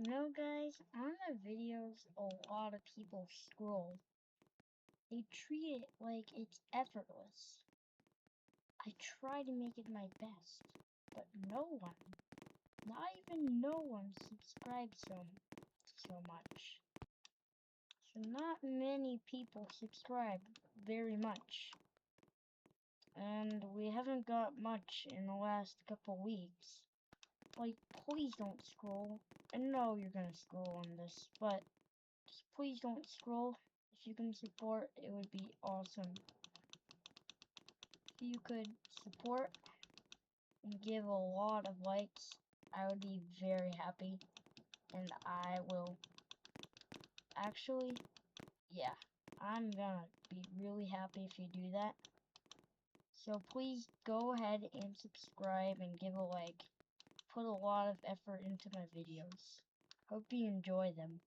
Guys, on my videos, a lot of people scroll. They treat it like it's effortless. I try to make it my best, but not even no one subscribes so much. So not many people subscribe very much. And we haven't got much in the last couple weeks. Like, please don't scroll. I know you're gonna scroll on this, but just please don't scroll. If you can support, it would be awesome. If you could support and give a lot of likes, I would be very happy. And I will actually, yeah, I'm gonna be really happy if you do that. So please go ahead and subscribe and give a like. Put a lot of effort into my videos. Hope you enjoy them.